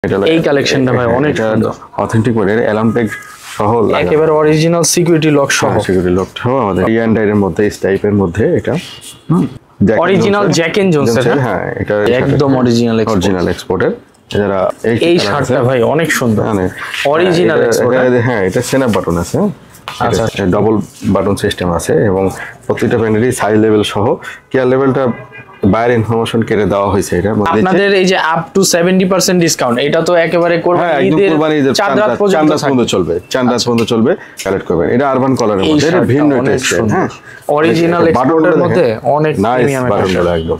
এই কালেকশনটা ভাই অনেক সুন্দর, অথেন্টিক মডেল অ্যালার্ম ট্যাগ সহ একেবারে অরিজিনাল সিকিউরিটি লক সহ, সিকিউরিটি লক সহ আমাদের ইয়ান্ডাইরের মধ্যে এই টাইপের মধ্যে এটা অরিজিনাল জ্যাক এন্ড জোনসের। হ্যাঁ এটা একদম অরিজিনাল এক্সপোর্টের। যারা এই শার্টটা ভাই অনেক সুন্দর, অরিজিনাল এক্সপোর্ট। হ্যাঁ এটা সেনআপ বাটন আছে, আচ্ছা ডাবল বাটন সিস্টেম আছে এবং প্রত্যেকটা প্যানেলই সাইজ লেভেল সহ কেয়ার লেভেলটা বাইরের ইনফরমেশন কেটে দেওয়া হয়েছে। এটা আপনাদের এই যে আপ টু 70% ডিসকাউন্ট, এটা তো একেবারে কোরবানি ঈদের চাঁদ রাত পর্যন্ত চলবে, চাঁদ রাত পর্যন্ত চলবে, কালেক্ট করবেন। এটা আরবান কালারের মধ্যে, এটা ভিন্ন টেস্টের, হ্যাঁ অরিজিনাল এক্সপোর্টের মধ্যে অনেক প্রিমিয়াম বাটনগুলো একদম।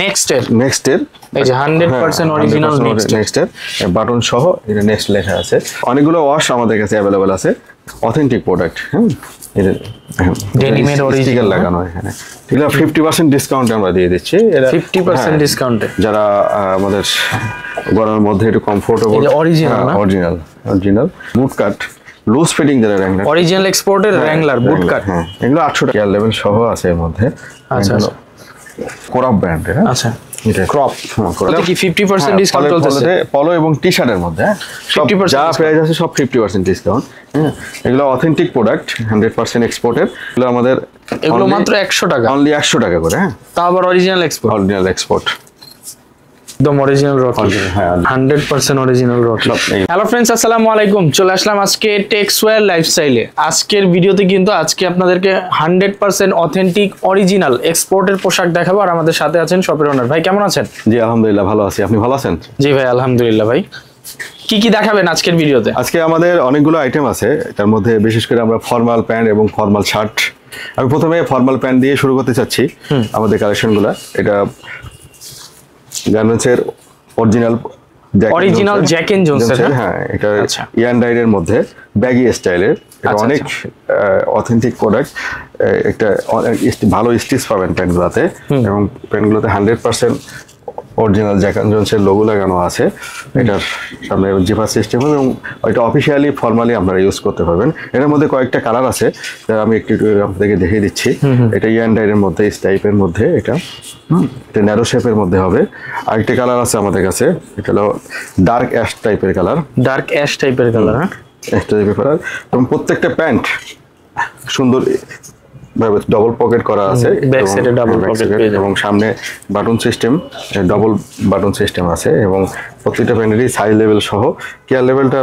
নেক্সট এর এই যে 100% অরিজিনাল নেক্সট এর বাটন সহ এটা নেক্সট লেখা আছে। অনেকগুলো ওয়াশ আমাদের কাছে अवेलेबल আছে, অথেন্টিক প্রোডাক্ট। হ্যাঁ এটা ডেনিমের অরিজিনাল লাগানো এখানে। এগুলো 50% ডিসকাউন্ট আমরা দিয়ে দিচ্ছি। এটা 50% ডিসকাউন্টে যারা আমাদের গরমের মধ্যে একটু কমফোর্টেবল, অরিজিনাল বুট কাট লুজ ফিটিং যারা র্যাঙ্গলার, অরিজিনাল এক্সপোর্টের র্যাঙ্গলার বুট কাট, হ্যাঁ এগুলো 800 টাকা লেভেল সহ আছে এর মধ্যে। আচ্ছা কোরাপ ব্র্যান্ডের। আচ্ছা ক্রপ কত কি 50% ডিসকাউন্ট চলতেছে পলো এবং টি-শার্টের মধ্যে। 50% যা প্রাইস আছে সব 50% ডিসকাউন্ট। হ্যাঁ এগুলো অথেন্টিক প্রোডাক্ট, 100% এক্সপোর্টের। এগুলো আমাদের এগুলো মাত্র 100 টাকা, অনলি 100 টাকা করে। হ্যাঁ তা আবার অরিজিনাল এক্সপোর্ট, একদম original Rocky, 100% original Rocky. Hello friends, আসসালামু আলাইকুম। চলে আসলাম আজকে টেক্সওয়্যার লাইফস্টাইলে। আজকের ভিডিওতে কিন্তু আজকে আপনাদেরকে 100% অথেন্টিক অরিজিনাল এক্সপোর্টের পোশাক দেখাবো। আর আমাদের সাথে আছেন শপের ওনার ভাই। কেমন আছেন? জি আলহামদুলিল্লাহ ভালো আছি, আপনি ভালো আছেন? জি ভাই আলহামদুলিল্লাহ। ভাই কি কি দেখাবেন আজকের ভিডিওতে? আজকে আমাদের অনেকগুলো আইটেম আছে, তার মধ্যে বিশেষ করে আমরা ফর্মাল প্যান্ট এবং ফর্মাল শার্ট। আমি প্রথমে ফর্মাল প্যান্ট দিয়ে শুরু করতে চাচ্ছি আমাদের কালেকশনগুলো। এটা গার্মেন্টসের অরিজিনাল জ্যাক এন্ড জোনসের। হ্যাঁ এটা ইয়ান্ডাইরের মধ্যে ব্যাগি স্টাইলের, এটা অনেক অথেন্টিক প্রোডাক্ট। একটা ভালো স্টিচ পাবেন প্যান্টগুলোতে, এবং প্যান্টগুলোতে 100% অরিজিনাল জ্যাক এন্ড জোনসের লোগো লাগানো আছে। এটার সামনে জিপার সিস্টেম এবং এটা অফিসিয়ালি ফর্মালি আপনারা ইউজ করতে পারবেন। এটার মধ্যে কয়েকটা কালার আছে, যারা আমি একটু আপনাদেরকে দেখিয়ে দিচ্ছি। এটা ইয়ান্ডাইরের মধ্যে এই টাইপের মধ্যে, এটা ন্যারো শেপের মধ্যে হবে। আরেকটা কালার আছে আমাদের কাছে, এটা হলো ডার্ক অ্যাশ টাইপের কালার, এবং প্রত্যেকটা প্যান্ট সুন্দর ভাবে ডাবল পকেট করা আছে, এবং সামনে button system, double button system আছে, এবং প্রত্যেকটা প্যান্টেরই সাইজ লেভেল সহ কেয়ার লেভেলটা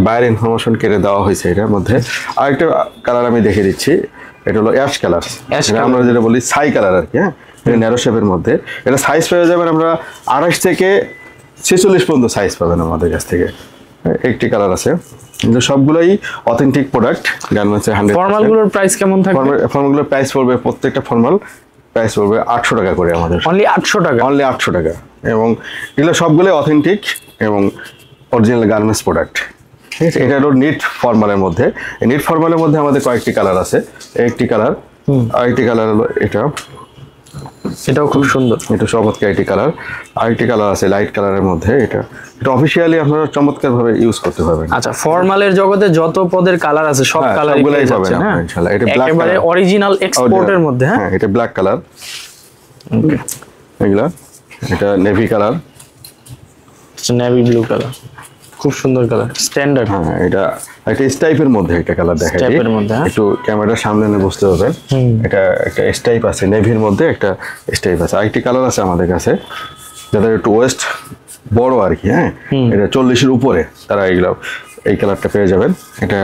বাইরের ইনফরমেশন কেটে দেওয়া হয়েছে এটার মধ্যে। আরেকটা কালার আমি দেখিয়ে দিচ্ছি, এটা হলো অ্যাশ কালার, আমরা যেটা বলি ছাই কালার আর কি। হ্যাঁ এটা ন্যারো শেপের মধ্যে। এটা সাইজ পেয়ে যাবেন আমরা 28 থেকে 46 পর্যন্ত সাইজ পাবেন আমাদের কাছ থেকে। একটি কালার আছে, কিন্তু সবগুলোই অথেন্টিক প্রোডাক্ট গার্মেন্টসের। 100 ফর্মালগুলোর প্রাইস কেমন থাকবে? ফর্মালগুলোর প্রাইস পড়বে, প্রত্যেকটা ফর্মাল প্রাইস পড়বে 800 টাকা করে আমাদের। অনলি 800 টাকা, অনলি 800 টাকা। এবং এগুলো সবগুলোই অথেন্টিক এবং অরিজিনাল গার্মেন্টস প্রোডাক্ট। ঠিক আছে, এটা হলো নিট ফর্মালের মধ্যে। এই নিট ফর্মালের মধ্যে আমাদের কয়েকটি কালার আছে। একটি কালার, আরেকটি কালার হলো এটাও খুব সুন্দর, এটা চমৎকার একটি কালার। আরেকটি কালার আছে লাইট কালারের মধ্যে, এটা অফিসিয়ালি আপনারা চমৎকার ভাবে ইউজ করতে পারবেন। আচ্ছা, ফর্মালের জগতে যত পদের কালার আছে সব কালারগুলাই পাবেন ইনশাআল্লাহ। এটা ব্ল্যাক কালার, একেবারে অরিজিনাল এক্সপোর্টের মধ্যে। হ্যাঁ এটা ব্ল্যাক কালার। ওকে, এগুলা এটা navy colour, navy blue colour, খুব সুন্দর কালার, স্ট্যান্ডার্ড। হ্যাঁ এটা একটা স্টাইপের মধ্যে একটা কালার দেখাই, একটু ক্যামেরার সামনে নিয়ে বুঝতে পারবেন। এটা একটা স্টাইপ আছে, নেভির মধ্যে একটা স্টাইপ আছে। আরেকটি কালার আছে আমাদের কাছে, যাদের একটু ওয়েস্ট বড় আর কি। হ্যাঁ এটা 40-এর উপরে, তারা এই কালারটা পেয়ে যাবেন। এটা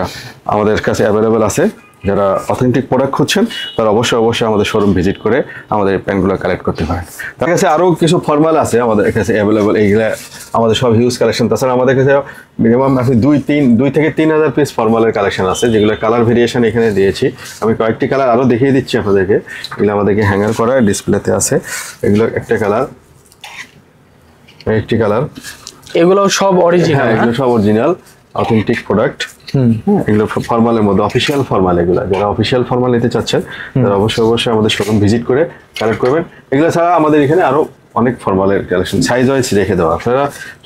আমাদের কাছে অ্যাভেলেবেল আছে। যারা অথেন্টিক প্রোডাক্ট খুঁজছেন তারা অবশ্যই আমাদের শোরুম ভিজিট করে আমাদের প্যান্টগুলো কালেক্ট করতে পারেন। তার কাছে আরও কিছু ফর্মাল আছে আমাদের কাছে অ্যাভেলেবেল, এইগুলো আমাদের সব হিউজ কালেকশন। তাছাড়া আমাদের কাছে মিনিমাম আপনি 2 থেকে 3,000 পিস ফর্মালের কালেকশন আছে, যেগুলো কালার ভেরিয়েশন এখানে দিয়েছি। আমি কয়েকটি কালার আরও দেখিয়ে দিচ্ছি আপনাদেরকে। এগুলো আমাদেরকে হ্যাঙ্গার করা ডিসপ্লেতে আছে। এগুলো একটা কালার, একটি কালার, এগুলো সব অরিজিনাল। এগুলো সব অরিজিনাল অথেন্টিক প্রোডাক্ট। এগুলো ফর্মালের মধ্যে, অফিসিয়াল ফর্মাল। এগুলো যারা অফিসিয়াল ফর্মাল নিতে চাচ্ছেন তারা অবশ্যই আমাদের শোরুম ভিজিট করে কালেক্ট করবেন। এগুলো ছাড়া আমাদের এখানে আরো অনেক ফর্মালের কালেকশন সাইজ ওয়াইজ রেখে দেওয়া। আপনারা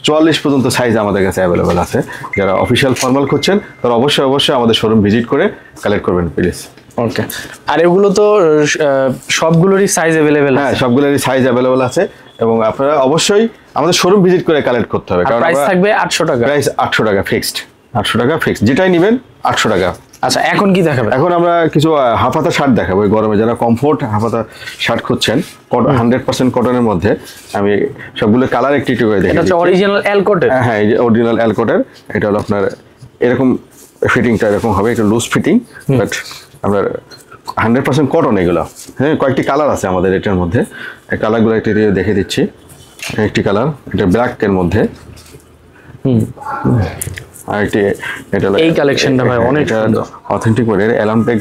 44 পর্যন্ত সাইজ আমাদের কাছে অ্যাভেলেবেল আছে। যারা অফিসিয়াল ফর্মাল খুঁজছেন তারা অবশ্যই আমাদের শোরুম ভিজিট করে কালেক্ট করবেন প্লিজ। ওকে, আর এগুলো তো সবগুলোরই সাইজ অ্যাভেলেবেল? হ্যাঁ সবগুলোরই সাইজ অ্যাভেলেবেল আছে। এবং আপনারা অবশ্যই আমাদের শোরুম ভিজিট করে কালেক্ট করতে হবে, কারণ প্রাইস থাকবে 800 টাকা। প্রাইস 800 টাকা ফিক্সড, 800 টাকা ফিক্সড, যেটাই নেবেন 800 টাকা। আচ্ছা, এখন কি দেখাবে? এখন আমরা কিছু হাফ হাতা শার্ট দেখাবো। এই গরমে যারা কমফোর্ট হাফ হাতা শার্ট খুঁজছেন 100% কটনের মধ্যে, আমি সবগুলো কালার একটু একটু করে দেখি। এটা হচ্ছে অরিজিনাল এলকোটের। হ্যাঁ, এই যে অরিজিনাল এলকোটের। এটা হলো আপনার এরকম ফিটিংটা এরকম হবে, একটু লুজ ফিটিং, বাট আপনার 100% কটন এগুলো। হ্যাঁ, কয়েকটি কালার আছে আমাদের এটার মধ্যে, এই কালারগুলো একটু দেখে দিচ্ছি। একটি কালার এটা ব্ল্যাকের মধ্যে, আর একটি এটা এই কালেকশনটা ভাই অনেক সুন্দর, অথেন্টিক মডেল অ্যালার্ম ট্যাগ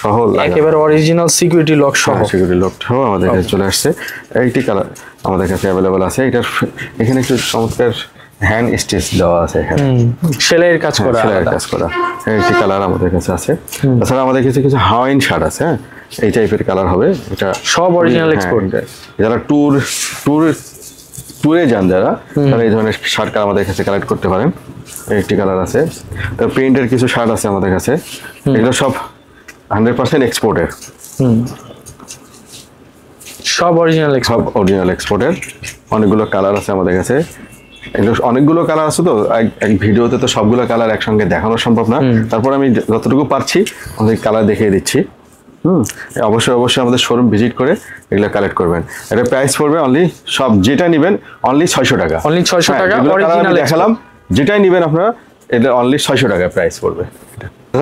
সহ, একেবারে অরিজিনাল সিকিউরিটি লক সহ। সিকিউরিটি লক সহ আমাদের কাছে চলে আসছে। এইটি কালার আমাদের কাছে অ্যাভেলেবল আছে। এটার এখানে একটু চমৎকার হ্যান্ড স্টিচ দেওয়া আছে, এখানে সেলাইয়ের কাজ করা, সেলাইয়ের কাজ করা। এইটি কালার আমাদের কাছে আছে। তাছাড়া আমাদের কাছে কিছু হাওয়াইন শার্ট আছে, হ্যাঁ, এই টাইপের কালার হবে। এটা সব অরিজিনাল এক্সপোর্ট। যারা ট্যুরে যান যারা, তারা এই ধরনের শার্ট আমাদের কাছে কালেক্ট করতে পারেন। একটি কালার আছে। তার প্রিন্টের কিছু শার্ট আছে আমাদের কাছে, এগুলো সব 100% এক্সপোর্টের, সব অরিজিনাল এক্সপোর্টের। অনেকগুলো কালার আছে আমাদের কাছে। এগুলো অনেকগুলো কালার আছে, তো এক ভিডিওতে তো সবগুলো কালার একসঙ্গে দেখানো সম্ভব না। তারপর আমি যতটুকু পারছি আমাদের কালার দেখিয়ে দিচ্ছি। অবশ্যই আমাদের শোরুম ভিজিট করে এগুলো কালেক্ট করবেন। এটা প্রাইস পড়বে অনলি, সব যেটা নেবেন অনলি 600 টাকা। অনলি 600 টাকা অরিজিনাল দেখালাম, যেটাই নেবেন আপনারা এটা অনলি 600 টাকা প্রাইস পড়বে।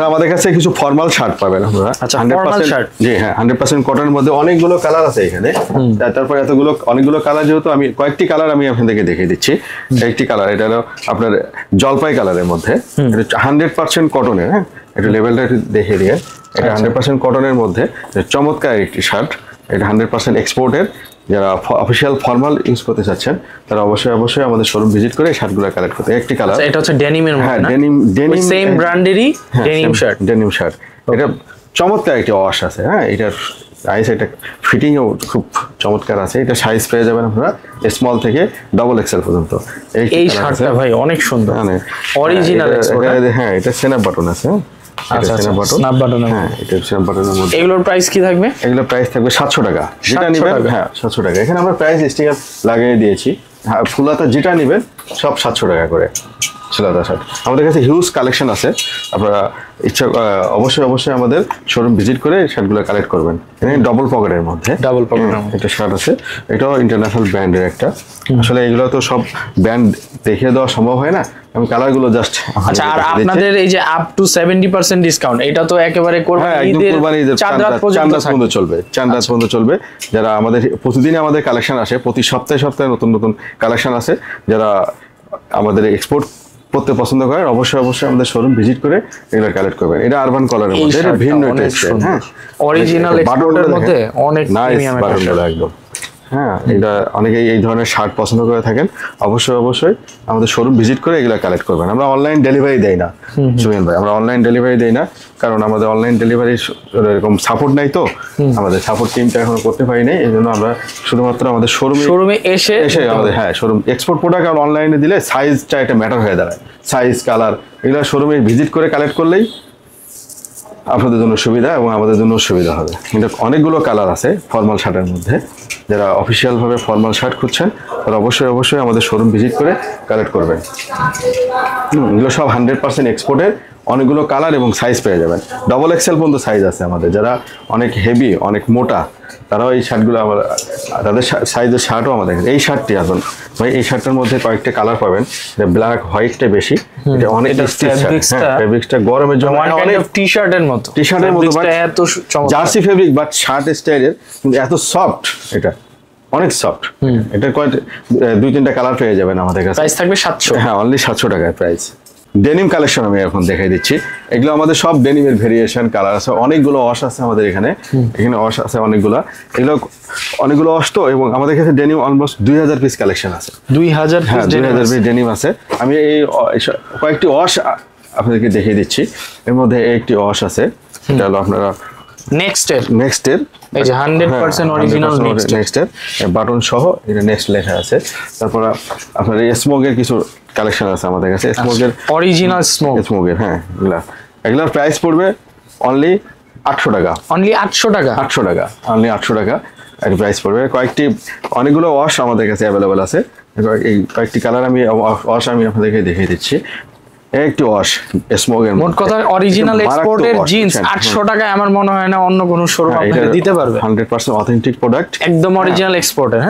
আমাদের কাছে কিছু ফর্মাল শার্ট পাবেন আপনারা। আচ্ছা, ফর্মাল শার্ট। জি হ্যাঁ, 100% কটনের মধ্যে অনেকগুলো কালার আছে এখানে। তারপর অনেকগুলো কালার, যেহেতু আমি কয়েকটি কালার আমি আপনাদের দেখিয়ে দিচ্ছি। একটি কালার এটা হলো আপনার জলপাই কালারের মধ্যে, এটা 100% কটনের। হ্যাঁ, একটু লেভেলটা একটু দেখিয়ে দিয়ে। এটা 100% কটনের মধ্যে চমৎকার একটি শার্ট। এটা 100% এক্সপোর্টের। যারা অফিশিয়াল ফর্মাল ইউজ করতে চাচ্ছেন তারা অবশ্যই আমাদের শোরুম ভিজিট করে শার্টগুলো কালেক্ট করতে। একটি কালার, এটা হচ্ছে ডেনিমের মধ্যে, হ্যাঁ, না? ডেনিম সেম ব্র্যান্ডেরই ডেনিম শার্ট। এটা চমৎকার একটি ওয়াশ আছে। হ্যাঁ, এটার সাইজ, এটা ফিটিংও খুব চমৎকার আছে। এটা সাইজ পেয়ে যাবেন আপনারা স্মল থেকে ডাবল এক্সেল পর্যন্ত। এই শার্টটা ভাই অনেক সুন্দর, অরিজিনাল এক্সপোর্ট। হ্যাঁ, এটা স্ন্যাপ বাটন আছে। স্ন্যাপ বাটন, হ্যাঁ, এটা স্ন্যাপ বাটনের মধ্যে। এগুলোর প্রাইস কি থাকবে? এগুলোর প্রাইস থাকবে 700 টাকা, যেটা নেবেন। হ্যাঁ, 700 টাকা। এখানে আমরা প্রাইস স্টিকার লাগিয়ে দিয়েছি। হ্যাঁ, ফুলাতা যেটা নেবেন সব 700 টাকা করে ফুলাতা শার্ট। আমাদের কাছে হিউজ কালেকশন আছে। আপনারা ইচ্ছা অবশ্যই আমাদের শোরুম ভিজিট করে শার্টগুলো কালেক্ট করবেন। এখানে ডাবল পকেটের মধ্যে একটা শার্ট আছে। এটাও ইন্টারন্যাশনাল ব্র্যান্ডের একটা। আসলে এগুলো তো সব ব্র্যান্ড দেখিয়ে দেওয়া সম্ভব হয় না, আমি কালারগুলো জাস্ট। আচ্ছা, আর আপনাদের এই যে আপ টু 70% ডিসকাউন্ট, এটা তো একেবারে কোরবানি ঈদের চাঁদ রাত পর্যন্ত চলবে। চাঁদ রাত পর্যন্ত চলবে। যারা আমাদের প্রতিদিন আমাদের কালেকশন আসে, প্রতি সপ্তাহে নতুন কালেকশন আছে। যারা আমাদের এক্সপোর্ট করতে পছন্দ করেন অবশ্যই আমাদের শোরুম ভিজিট করে এগুলো কালেক্ট করবেন। এটা আরবান কলারের মধ্যে, এটা ভিন্ন টেস্টের। হ্যাঁ, অরিজিনাল এক্সপোর্টের মধ্যে অনেক প্রিমিয়াম বাটনগুলো একদম। হ্যাঁ, এটা অনেকেই এই ধরনের শার্ট পছন্দ করে থাকেন। অবশ্যই আমাদের শোরুম ভিজিট করে এগুলো কালেক্ট করবেন। আমরা অনলাইন ডেলিভারি দেই না সুমিন ভাই, আমরা অনলাইন ডেলিভারি দেই না, কারণ আমাদের অনলাইন ডেলিভারি এরকম সাপোর্ট নাই, তো আমাদের সাপোর্ট টিমটা এখনো করতে পারি নাই। এই জন্য আমরা শুধুমাত্র আমাদের শোরুমে এসে আমাদের, হ্যাঁ, শোরুম এক্সপোর্ট প্রোডাক্ট অনলাইনে দিলে সাইজটা একটা ম্যাটার হয়ে দাঁড়ায়। সাইজ, কালার এগুলো শোরুমে ভিজিট করে কালেক্ট করলেই আপনাদের জন্য সুবিধা এবং আমাদের জন্য সুবিধা হবে। কিন্তু অনেকগুলো কালার আছে ফর্মাল শার্টের মধ্যে। যারা অফিসিয়ালভাবে ফর্মাল শার্ট খুঁজছেন তারা অবশ্যই আমাদের শোরুম ভিজিট করে কালেক্ট করবেন। এগুলো সব 100% এক্সপোর্টের। অনেকগুলো কালার এবং সাইজ পেয়ে যাবেন। ডাবল এক্সেল পর্যন্ত সাইজ আছে আমাদের। যারা অনেক হেভি, অনেক মোটা, তারাও এই শার্টগুলো তাদের সাইজের শার্টও আমাদের। এই শার্টটি আসুন ভাই, এই শার্টটার মধ্যে কয়েকটা কালার পাবেন। ব্ল্যাক, হোয়াইটটা বেশি। এটা অনেক ফেব্রিক্সটা গরমের জন্য অনেক টি-শার্টের মতো জার্সি ফেব্রিক, বাট শার্ট স্টাইলের, কিন্তু এত সফট। এটা অনেক সফট। এটা 2-3টা কালার পেয়ে যাবেন আমাদের কাছে। প্রাইস থাকবে 700। হ্যাঁ, অনলি 700 টাকায় প্রাইস। ডেনিম কালেকশন আমি এখন দেখাই দিচ্ছি। এগুলো আমাদের সব ডেনিমের ভেরিয়েশন, কালার আছে। অনেকগুলো ওয়াশ আছে আমাদের এখানে ওয়াশ আছে অনেকগুলো। এগুলো অনেকগুলো ওয়াশ তো, এবং আমাদের কাছে ডেনিম অলমোস্ট 2000 পিস কালেকশন আছে। 2000 পিস ডেনিম আছে। আমি এই কয়েকটি ওয়াশ আপনাদেরকে দেখিয়ে দিচ্ছি। এর মধ্যে একটি ওয়াশ আছে, এটা হলো আপনারা নেক্সটের এই যে 100% অরিজিনাল নেক্সটের বাটন সহ, এটা নেক্সট লেখা আছে। তারপর আপনার এই স্মোকের কিছু কালেকশন আছে আমাদের কাছে। স্মোকের অরিজিনাল স্মোকের, হ্যাঁ, এগুলার প্রাইস পড়বে অনলি 800 টাকা। অনলি 800 টাকা। 800 টাকা, অনলি 800 টাকা। একটা প্রাইস পড়বে। অনেকগুলো ওয়াশ আমাদের কাছে অ্যাভেলেবেল আছে। এই কয়েকটি কালার আমি আপনাদেরকে দেখিয়ে দিচ্ছি। একটি ওয়াশ স্মোকের মোট কথা অরিজিনাল এক্সপোর্টের জিন্স 800 টাকায় আমার মনে হয় না অন্য কোনো শোরুম আপনাকে দিতে পারবে। 100% অথেন্টিক প্রোডাক্ট, একদম অরিজিনাল এক্সপোর্টের।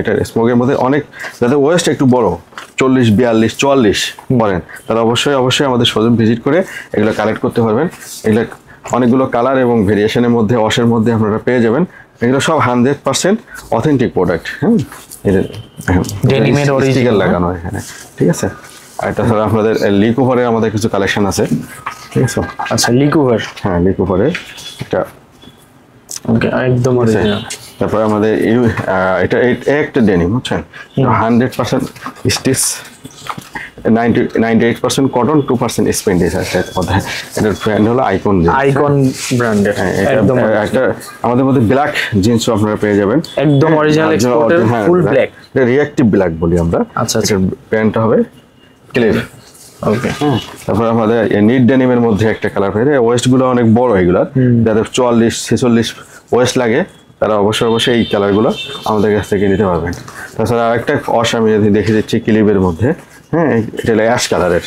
এটা স্মোকের মধ্যে অনেক, যাদের ওয়েস্ট একটু বড় 40, 42, 44 বলেন, তারা অবশ্যই আমাদের শোরুম ভিজিট করে এগুলো কালেক্ট করতে পারবেন। এগুলো অনেকগুলো কালার এবং ভেরিয়েশনের মধ্যে, ওয়াশের মধ্যে আপনারা পেয়ে যাবেন। এগুলো সব 100% অথেন্টিক প্রোডাক্ট। ডেনিমের অরিজিনাল লাগানো এখানে, ঠিক আছে। আর তাছাড়া আপনাদের লিকুভারের আমাদের কিছু কালেকশন আছে, ঠিক আছে। আচ্ছা, লিকুভার, হ্যাঁ লিকুভারের এটা ওকে, একদম অরিজিনাল। তারপরে আমাদের এটা একটা ডেনিম, বুঝছেন, 100% স্টিচ, 98% কটন, 2% স্পেন্ডিস আছে মধ্যে। এটার ব্র্যান্ড হলো আইকন ব্র্যান্ডের। একদম একটা আমাদের মধ্যে ব্ল্যাক জিন্সও আপনারা পেয়ে যাবেন, একদম অরিজিনাল এক্সপোর্টের ফুল ব্ল্যাক, এটা রিঅ্যাক্টিভ ব্ল্যাক বলি আমরা। আচ্ছা, এটার ব্র্যান্ডটা হবে ক্লিভ। ওকে, তারপর আমাদের নিট ডেনিমের মধ্যে একটা কালার পেয়ে, ওয়েস্ট গুলো অনেক বড়, এগুলার যাদের 44, 46 ওয়েস্ট লাগে তারা অবশ্যই এই কালারগুলো আমাদের কাছ থেকে নিতে পারবেন। তাছাড়া আরেকটা ওয়াশ আমি যদি দেখে দিচ্ছি ক্লিবের মধ্যে, হ্যাঁ এটা হলো অ্যাশ কালারের,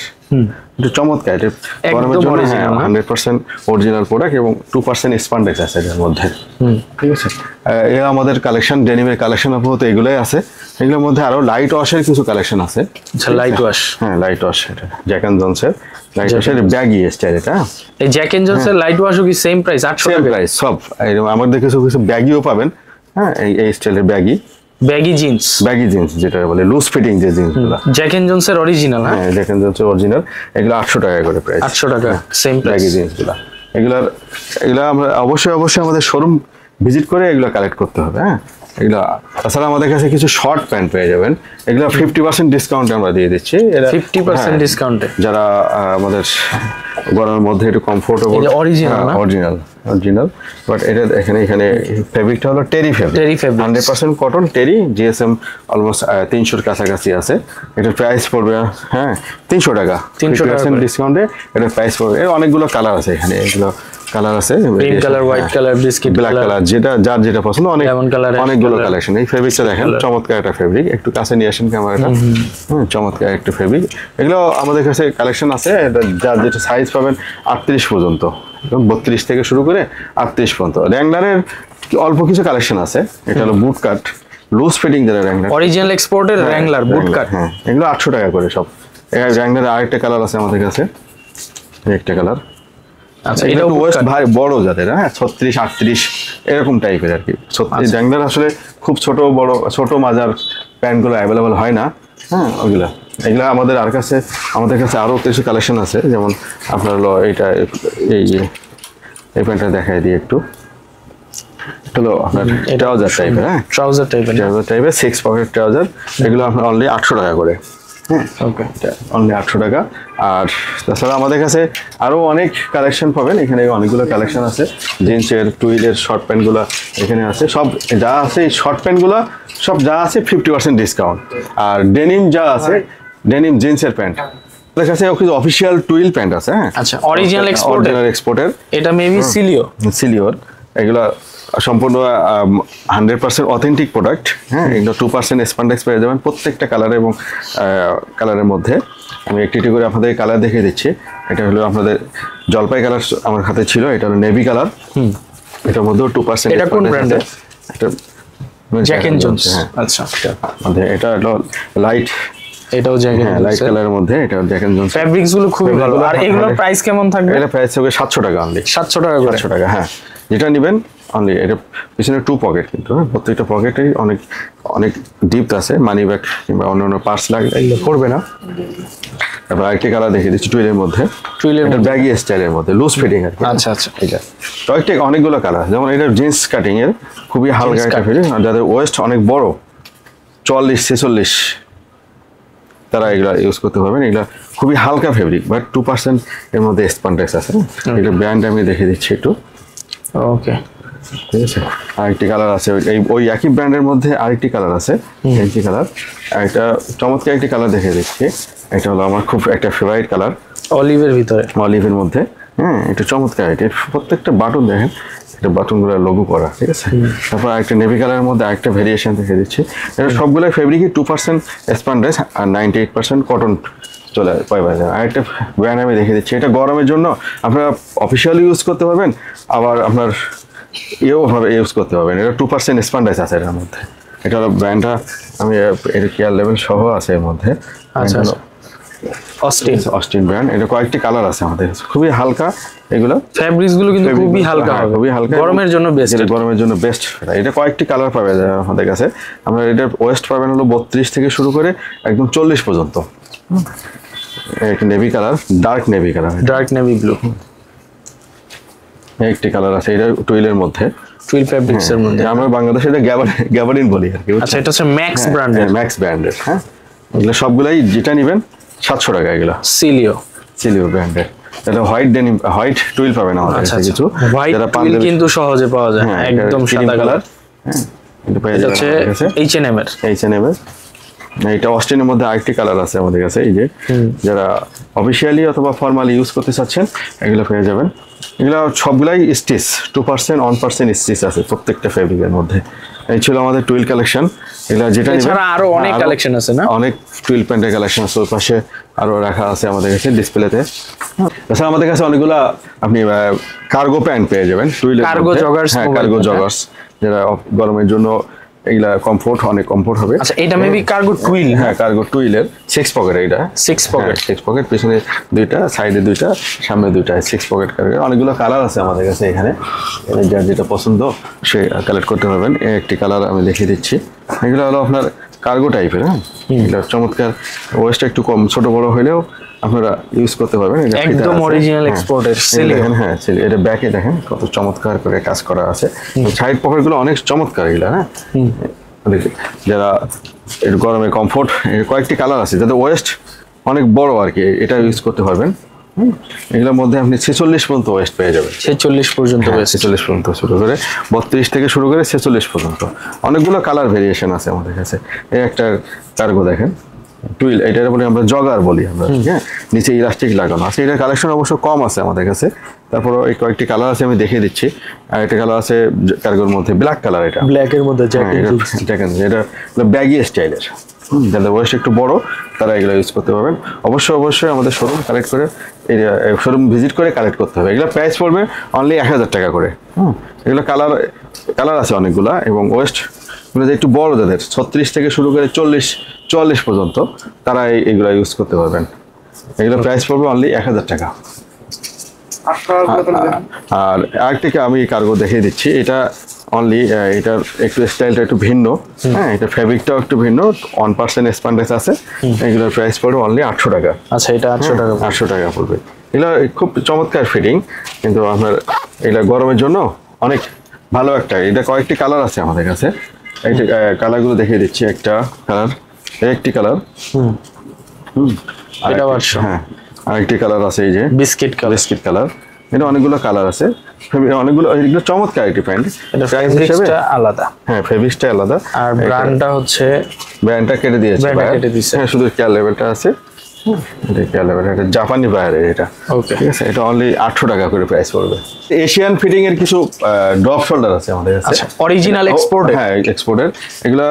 এটা চমৎকার। এটা গরমের জন্য 100% অরিজিনাল প্রোডাক্ট এবং 2% স্পান্ডেক্স আছে এর মধ্যে, ঠিক আছে। এরা আমাদের কালেকশন, ডেনিমের কালেকশন আপাতত এগুলোই আছে। এগুলোর মধ্যে আরো লাইট ওয়াশের কিছু কালেকশন আছে। আচ্ছা, লাইট ওয়াশ, হ্যাঁ লাইট ওয়াশ, এটা জ্যাক এন্ড জনসের লাইট ওয়াশের ব্যাগি স্টাইল। এটা এই জ্যাক এন্ড জনসের লাইট ওয়াশও কি সেম প্রাইস? 800 টাকা প্রাইস সব। আমাদের কিছু ব্যাগিও পাবেন, হ্যাঁ এই স্টাইলের ব্যাগি জিন্স যেটা বলে লুজ ফিটিং যে জিন্সগুলো, জ্যাক এন্ড জনসের অরিজিনাল। হ্যাঁ জ্যাক এন্ড জনসের অরিজিনাল, এগুলো 800 টাকা করে প্রাইস। 800 টাকা সেম প্রাইস ব্যাগি জিন্সগুলো। এগুলো আমরা অবশ্যই আমাদের শোরুম ভিজিট করে এগুলো কালেক্ট করতে হবে। হ্যাঁ এগুলো, তাছাড়া আমাদের কাছে কিছু শর্ট প্যান্ট পেয়ে যাবেন, এগুলো 50% ডিসকাউন্টে আমরা দিয়ে দিচ্ছি। 50% ডিসকাউন্টে যারা আমাদের গরমের মধ্যে একটু কমফোর্টেবল, অরিজিনাল বাট এটা এখানে ফেব্রিকটা হলো টেরি ফেব্রিক, 100% কটন টেরি, জিএসএম অলমোস্ট 300-র কাছাকাছি আছে। এটার প্রাইস পড়বে 300 টাকা, 50% ডিসকাউন্টে এটার প্রাইস পড়বে। অনেকগুলো কালার আছে এখানে, এগুলো কালার আছে, pink colour, white colour, biscuit black colour, যার যেটা পছন্দ, অনেকগুলো কালেকশন। এই ফেব্রিকটা দেখেন, চমৎকার একটা ফেব্রিক, একটু কাছে নিয়ে আসেন ক্যামেরাটা। চমৎকার একটা ফেব্রিক। এগুলো আমাদের কাছে কালেকশন আছে, যার যেটা সাইজ পাবেন 38 পর্যন্ত, 32 থেকে শুরু করে 38 পর্যন্ত। র্যাংলারের অল্প কিছু কালেকশন আছে, এটা হলো বুট কাট, লুজ ফিটিং যারা র্যাংলার, অরিজিনাল এক্সপোর্টের র্যাংলার বুট কাট, হ্যাঁ এগুলো 800 টাকা করে সব। র্যাংলারের আরেকটা কালার আছে আমাদের কাছে, একটা কালার। আচ্ছা, এটা ওয়েস্ট ভাই বড় যাদের, হ্যাঁ 36, 38 এরকম টাইপের আর কি। র্যাংলার আসলে খুব ছোট মাজার প্যান্টগুলো অ্যাভেলেবল হয় না, হ্যাঁ এগুলা আমাদের কাছে আরো কিছু কালেকশন আছে। যেমন আপনার হলো এইটা, এই প্যান্টটা দেখাই দিই একটু, হলো আপনার ট্রাউজার টাইপের, হ্যাঁ ট্রাউজার টাইপের 6 পকেট ট্রাউজার। এগুলো আপনার অনলি 800 টাকা করে, হ্যাঁ ওকে, অনলি 800 টাকা। আর তাছাড়া আমাদের কাছে আরো অনেক কালেকশন পাবেন, এখানে অনেকগুলো কালেকশন আছে। জিন্সের, টুইলের শর্ট প্যান্টগুলো এখানে আছে, সব যা আছে এই শর্ট প্যান্টগুলো সব যা আছে 50% ডিসকাউন্ট। আর ডেনিম যা আছে, ডেনিম জিন্সের প্যান্ট আমাদের কাছে কিছু অফিসিয়াল টুইল প্যান্ট আছে, হ্যাঁ আচ্ছা, অরিজিনাল এক্সপোর্টের। এটা মেবি সিলিওর, এগুলো সম্পূর্ণ 100% অথেন্টিক প্রোডাক্ট, হ্যাঁ এগুলো 2% স্পান্ডেক্স পেয়ে যাবেন প্রত্যেকটা কালার এবং কালারের মধ্যে। আমি একটি করে আপনাদের কালার দেখিয়ে দিচ্ছি। এটা হলো আপনাদের জলপাই কালার আমার হাতে ছিল, এটা হলো নেভি কালার, এটার মধ্যেও 2%। এটা কোন ব্র্যান্ডের? এটা জ্যাক এন্ড জোন্স। আচ্ছা, এটা হলো লাইট, এটাও জ্যাক এন্ড জোন্স, লাইট কালারের মধ্যে, এটা জ্যাক এন্ড জোন্স। ফেব্রিক্স গুলো খুবই ভালো। আর এগুলোর প্রাইস কেমন থাকবে? এটা প্রাইস হবে 700 টাকা অনলি, 700 টাকা করে। 700 টাকা, হ্যাঁ যেটা নেবেন অনলি। এটা পিছনে 2 পকেট, কিন্তু প্রত্যেকটা পকেটেই অনেক ডিপ আছে, মানি ব্যাগ কিংবা অন্যান্য পার্স লাগলে এগুলো পড়বে না। তারপর আরেকটি কালার দেখিয়ে দিচ্ছি টুইলের মধ্যে, ব্যাগি স্টাইলের মধ্যে, লুজ ফিটিং আর কি। আচ্ছা, এটা কয়েকটি অনেকগুলো কালার, যেমন এটা জিন্স কাটিং এর খুবই হালকা একটা ফিটিং। আর যাদের ওয়েস্ট অনেক বড় 44, 46 তারা এগুলা ইউজ করতে পারবেন। এগুলা খুবই হালকা ফেব্রিক, বাট 2% এর মধ্যে স্পান্ডেক্স আছে। এটা ব্র্যান্ড আমি দেখে দিচ্ছি একটু, ওকে ঠিক আছে। আরেকটি কালার আছে, ওই একই ব্র্যান্ডের মধ্যে আরেকটি কালার আছে, একটি কালার। একটা চমৎকার একটি কালার দেখে দিচ্ছি, এটা হলো আমার খুব একটা ফেভারিট কালার, অলিভের ভিতরে, অলিভের মধ্যে, হ্যাঁ এটা চমৎকার। এটা প্রত্যেকটা বাটন দেখেন এটা বাটনগুলো লোগো করা, ঠিক আছে। তারপর আরেকটা নেভি কালারের মধ্যে আরেকটা ভেরিয়েশন দেখে দিচ্ছি। এটা সবগুলোই ফেব্রিকই 2% স্পন্ডেস আর 98% কটন চলে পাওয়া যায়। আরেকটা ব্র্যান্ড আমি দেখে দিচ্ছি, এটা গরমের জন্য আপনারা অফিসিয়ালি ইউজ করতে পারবেন, আবার আপনার ভাবে ইউজ করতে পারবেন। এটা 2% স্পন্ডেস আছে এটার মধ্যে। এটা হলো ব্র্যান্ডটা, আমি এটা কেয়ার লেভেল সহ আছে এর মধ্যে। আচ্ছা, অস্টিন ব্র্যান্ড। এটা কয়েকটি কালার আছে আমাদের, খুবই হালকা। এগুলো ফ্যাব্রিক্স গুলো কিন্তু খুবই হালকা হবে, খুবই হালকা, গরমের জন্য বেস্ট। গরমের জন্য বেস্ট। এটা কয়েকটি কালার পাবে আমাদের কাছে। আমরা এটার ওয়েস্ট পাবেন হলো 32 থেকে শুরু করে একদম 40 পর্যন্ত। একটা navy colour, dark navy colour, dark navy blue. একটি কালার আছে, এটা টুইলের মধ্যে, টুইল ফ্যাব্রিক্স এর মধ্যে। আমরা বাংলাদেশে এটা গ্যাবারিন বলি আর কি। আচ্ছা, এটা হচ্ছে ম্যাক্স ব্র্যান্ডের। ম্যাক্স ব্র্যান্ডের, হ্যাঁ। এগুলো সবগুলাই যেটা নেবেন 700 টাকা। এগুলো সিলিও ব্র্যান্ডের। এটা হোয়াইট ডেনিম, হোয়াইট টুইল পাবেন আমাদের কাছে কিছু। হোয়াইট টুইল কিন্তু সহজে পাওয়া যায়, একদম সাদা কালার। হ্যাঁ, এটা হচ্ছে H&M এর। এটা অস্টিনের মধ্যে আরেকটি কালার আছে আমাদের কাছে। এই যে যারা অফিসিয়ালি অথবা ফর্মালি ইউজ করতে চাচ্ছেন এগুলো পেয়ে যাবেন। এগুলো সবগুলাই স্টিচ, 2% 1% স্টিচ আছে প্রত্যেকটা ফেব্রিকের মধ্যে। এই ছিল আমাদের টুইল কালেকশন। এগুলো যেটা এছাড়া আরো অনেক কালেকশন আছে না? অনেক টুইল প্যান্টের কালেকশন আছে, ওই পাশে আরো রাখা আছে আমাদের কাছে ডিসপ্লেতে। তাছাড়া আমাদের কাছে অনেকগুলো আপনি কার্গো প্যান্ট পেয়ে যাবেন, টুইল কার্গো জগার্স। হ্যাঁ, কার্গো জগার্স, যারা গরমের জন্য এগুলা কমফোর্ট, অনেক কমফোর্ট হবে। আচ্ছা, এটা মেবি কার্গো টুইল। হ্যাঁ, কার্গো টুইলের 6 পকেট। এটা 6 পকেট, পিছনে 2টা, সাইডে 2টা, সামনে 2টা, 6 পকেট কার্গো। অনেকগুলো কালার আছে আমাদের কাছে এখানে, যার যেটা পছন্দ সে কালেক্ট করতে পারবেন। একটি কালার আমি দেখিয়ে দিচ্ছি। এগুলো হলো আপনার কার্গো টাইপের। হ্যাঁ, এটা চমৎকার। ওয়েস্টটা একটু কম ছোট বড় হলেও আপনারা ইউজ করতে পারবেন। একদম অরিজিনাল এক্সপোর্টের দেখেন। হ্যাঁ, এটা ব্যাকে দেখেন কত চমৎকার করে কাজ করা আছে। সাইড পকেটগুলো অনেক চমৎকার এগুলো। হ্যাঁ, যারা এর গরমে কমফোর্ট, এর কয়েকটি কালার আছে যাদের ওয়েস্ট অনেক বড় আর কি, এটা ইউজ করতে পারবেন। এগুলোর মধ্যে আপনি 46 পর্যন্ত ওয়েস্ট পেয়ে যাবেন। 46 পর্যন্ত, 46 পর্যন্ত শুরু করে 32 থেকে শুরু করে 46 পর্যন্ত অনেকগুলো কালার ভেরিয়েশন আছে আমাদের কাছে। এই একটা কার্গো দেখেন, টুইল, এটার বলে আমরা জগার বলি আমরা। হ্যাঁ, নিচে ইলাস্টিক লাগানো আছে। এটার কালেকশন অবশ্য কম আছে আমাদের কাছে, তারপরে এই কয়েকটি কালার আছে আমি দেখিয়ে দিচ্ছি। আর একটা কালার আছে কার্গোর মধ্যে ব্ল্যাক কালার, এটা ব্ল্যাকের মধ্যে এটা ব্যাগি স্টাইলের। যাদের ওয়েস্ট একটু বড় তারা এগুলো ইউজ করতে পারবেন। অবশ্যই আমাদের শোরুম কালেক্ট করে, শোরুম ভিজিট করে কালেক্ট করতে হবে। এগুলো প্রাইস পড়বে অনলি 1000 টাকা করে। এগুলো কালার আছে অনেকগুলা, এবং ওয়েস্ট একটু বড় যাদের 36 থেকে শুরু করে 44 পর্যন্ত তারা এগুলো ইউজ করতে পারবেন। এগুলো প্রাইস পড়বে অনলি 1000 টাকা। আর আরেকটিকে আমি কার্গো দেখিয়ে দিচ্ছি। এটা অনলি, এটার একটু স্টাইলটা একটু ভিন্ন। হ্যাঁ, এটা ফেব্রিকটাও একটু ভিন্ন, 1% স্পন্ডেস আছে। এগুলোর প্রাইস পড়বে অনলি 800 টাকা। আচ্ছা, এটা 800 টাকা। 800 টাকা পড়বে। এগুলো খুব চমৎকার ফিটিং, কিন্তু আপনার এগুলো গরমের জন্য অনেক ভালো একটা। এটা কয়েকটি কালার আছে আমাদের কাছে। এই কালারগুলো দেখিয়ে দিচ্ছি। একটা কালার, একটি কালার, হ্যাঁ, আরেকটি কালার আছে এই যে বিস্কিট কালার। এটা অনেকগুলো কালার আছে, অনেকগুলো। এগুলো চমৎকার একটি প্যান্ট। ফেব্রিক্সটা আলাদা। হ্যাঁ, ফেব্রিক্সটা আলাদা। আর ব্র্যান্ডটা কেটে দিয়েছে। হ্যাঁ, শুধু কেয়ার লেভেলটা আছে। এটা কেয়ার লেভেল, এটা জাপানি বাইরের। এটা ঠিক আছে। এটা অনলি 800 টাকা করে প্রাইস পড়বে। এশিয়ান ফিটিং এর কিছু ড্রপ শোল্ডার আছে আমাদের কাছে, অরিজিনাল এক্সপোর্টের। হ্যাঁ, এক্সপোর্টের। এগুলো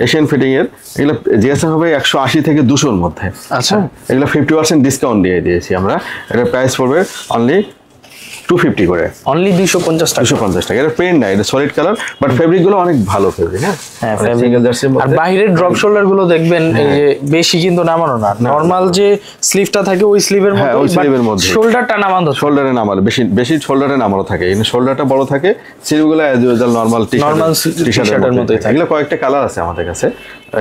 এশিয়ান ফিটিং এর। এগুলো জিএসএম হবে 180 থেকে 200-র মধ্যে। আচ্ছা, এগুলো 50% ডিসকাউন্ট দিয়ে দিয়েছি আমরা। এটার প্রাইস পড়বে অনলি 250 করে, অনলি 250 টাকা। 250 টাকা। এটা প্রিন্ট না, এটা সলিড কালার, বাট ফেব্রিক গুলো অনেক ভালো ফেব্রিক। হ্যাঁ, সিঙ্গেল জার্সির মধ্যে। আর বাইরের ড্রপ শোল্ডার গুলো দেখবেন এই যে বেশি কিন্তু নামানো না, নরমাল যে স্লিভটা থাকে ওই স্লিভের মধ্যে, ওই স্লিভের মধ্যে শোল্ডারটা নামানো, শোল্ডারে নামানো, বেশি শোল্ডারে নামানো থাকে। এখানে শোল্ডারটা বড় থাকে, স্লিভগুলো অ্যাজ ইউজুয়াল নরমাল টি-শার্টের মধ্যে থাকে। এগুলো কয়েকটা কালার আছে আমাদের কাছে।